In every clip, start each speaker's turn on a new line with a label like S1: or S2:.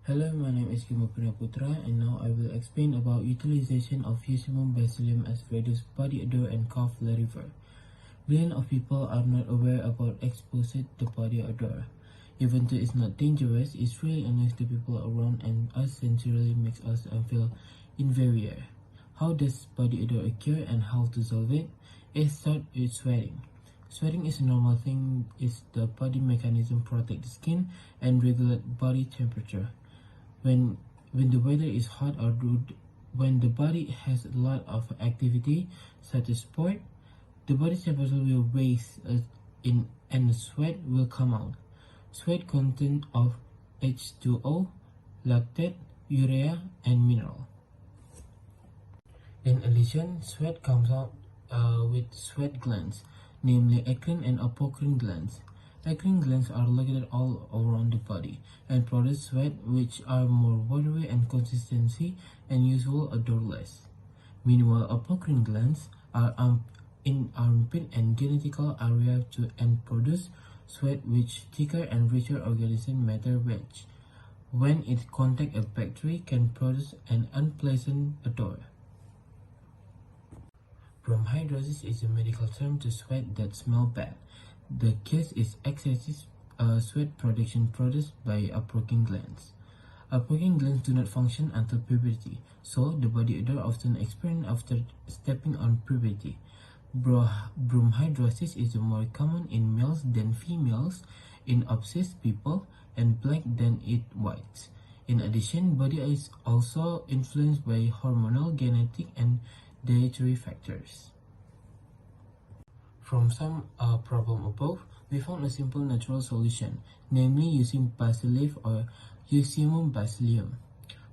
S1: Hello, my name is Gema Putra, and now I will explain about utilization of Ocimum Basilicum as reduce body odor and cough reliever. Millions of people are not aware about exposure to body odor. Even though it's not dangerous, it's really annoys the people around and us sincerely makes us feel inferior. How does body odor occur and how to solve it? It starts with sweating. Sweating is a normal thing. It's the body mechanism protect the skin and regulate body temperature. When the weather is hot or when the body has a lot of activity such as sport, the body temperature will raise and sweat will come out. Sweat content of H2O, lactate, urea, and mineral. In addition, sweat comes out with sweat glands, namely eccrine and apocrine glands. Eccrine glands are located all around the body and produce sweat, which are more watery and consistency and usually odorless. Meanwhile, apocrine glands are in armpit and genital area and produce sweat which thicker and richer organism matter which, when it contact a bacteria, can produce an unpleasant odor. Bromhidrosis is a medical term to sweat that smell bad. The case is excessive sweat production produced by apocrine glands. Apocrine glands do not function until puberty, so the body odor often experienced after stepping on puberty. Bromhidrosis is more common in males than females, in obese people, and black than in whites. In addition, body is also influenced by hormonal, genetic, and dietary factors. From some problem above, we found a simple natural solution, namely using basil leaf or Ocimum Basilicum.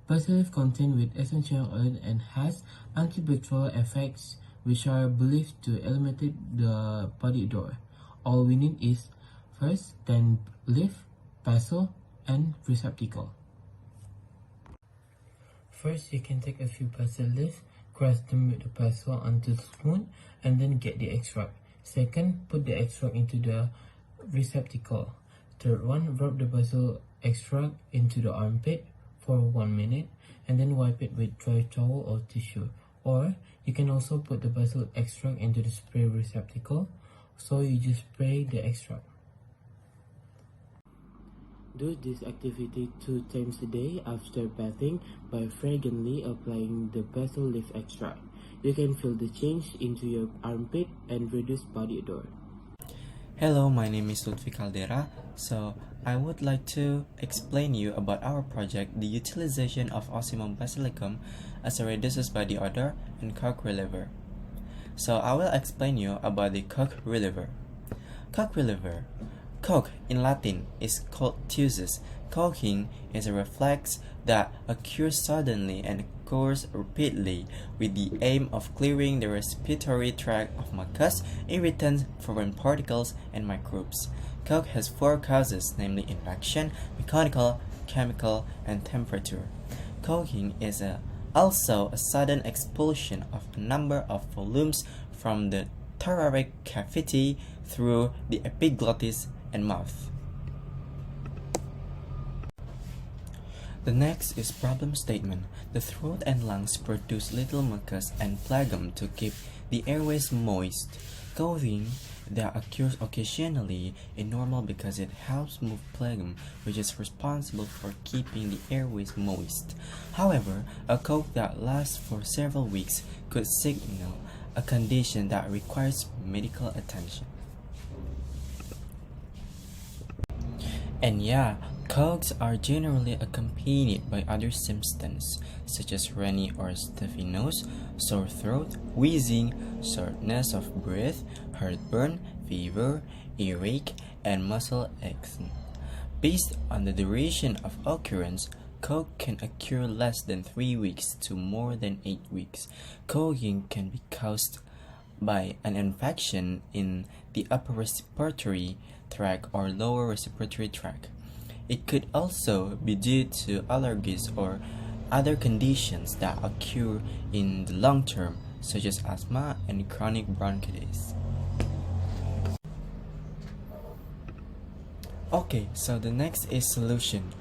S1: Basil leaf contains with essential oil and has antibacterial effects which are believed to eliminate the body odor. All we need is first 10 leaf, basil, and receptacle. First, you can take a few basil leaves, crush them with the basil until smooth, and then get the extract. Second, put the extract into the receptacle. Third one, rub the basil extract into the armpit for 1 minute and then wipe it with dry towel or tissue. Or you can also put the basil extract into the spray receptacle, so you just spray the extract. Do this activity 2 times a day after bathing by frequently applying the basil leaf extract. You can feel the change into your armpit and reduce body odor.
S2: Hello, my name is Luthfi Kaldera. So I would like to explain you about our project, the utilization of Ocimum Basilicum as a reduces body odor and cough reliever. So I will explain you about the cough reliever. Cough reliever. Cough in Latin is called tusis. Coughing is a reflex that occurs suddenly and occurs repeatedly with the aim of clearing the respiratory tract of mucus, irritants, foreign particles, and microbes. Cough has 4 causes, namely infection, mechanical, chemical, and temperature. Coughing is also a sudden expulsion of a number of volumes from the thoracic cavity through the epiglottis and mouth. The next is problem statement. The throat and lungs produce little mucus and phlegm to keep the airways moist. Coughing that occurs occasionally is normal because it helps move phlegm, which is responsible for keeping the airways moist. However, a cough that lasts for several weeks could signal a condition that requires medical attention. And yeah, coughs are generally accompanied by other symptoms such as runny or stuffy nose, sore throat, wheezing, shortness of breath, heartburn, fever, earache, and muscle aches. Based on the duration of occurrence, cough can occur less than 3 weeks to more than 8 weeks. Coughing can be caused by an infection in the upper respiratory tract or lower respiratory tract. It could also be due to allergies or other conditions that occur in the long term, such as asthma and chronic bronchitis. Okay, so the next is solution.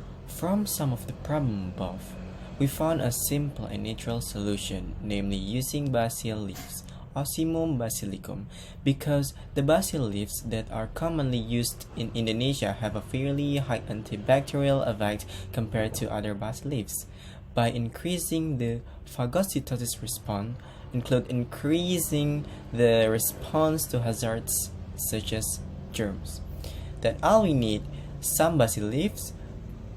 S2: From some of the problem above, we found a simple and natural solution, namely using basil leaves, Ocimum Basilicum, because the basil leaves that are commonly used in Indonesia have a fairly high antibacterial effect compared to other basil leaves. By increasing the phagocytosis response, include increasing the response to hazards such as germs. That all we need: some basil leaves,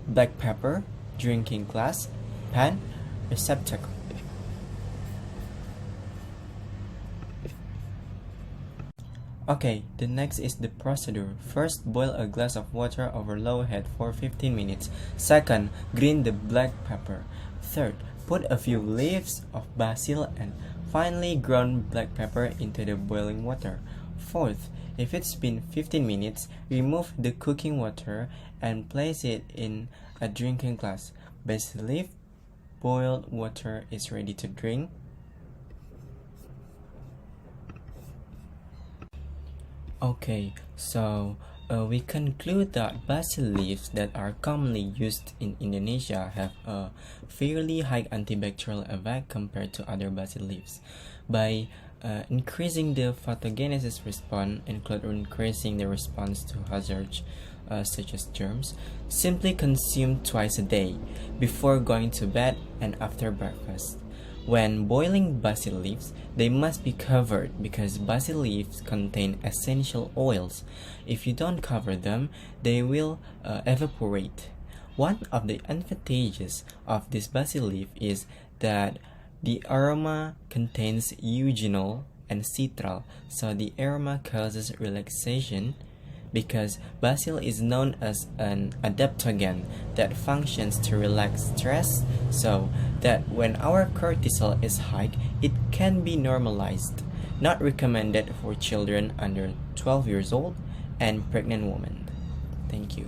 S2: black pepper, drinking glass, pan, receptacle. Okay, the next is the procedure. First, boil a glass of water over low heat for 15 minutes. Second, green the black pepper. Third, put a few leaves of basil and finely ground black pepper into the boiling water. Fourth, if it's been 15 minutes, remove the cooking water and place it in a drinking glass. Basil leaf boiled water is ready to drink. Okay, so we conclude that basil leaves that are commonly used in Indonesia have a fairly high antibacterial effect compared to other basil leaves. By increasing the pathogenesis response, including increasing the response to hazards such as germs, simply consume twice a day, before going to bed and after breakfast. When boiling basil leaves, they must be covered because basil leaves contain essential oils. If you don't cover them, they will evaporate. One of the advantages of this basil leaf is that the aroma contains eugenol and citral, so the aroma causes relaxation because basil is known as an adaptogen that functions to relax stress, so that when our cortisol is high, it can be normalized. Not recommended for children under 12 years old and pregnant women. Thank you.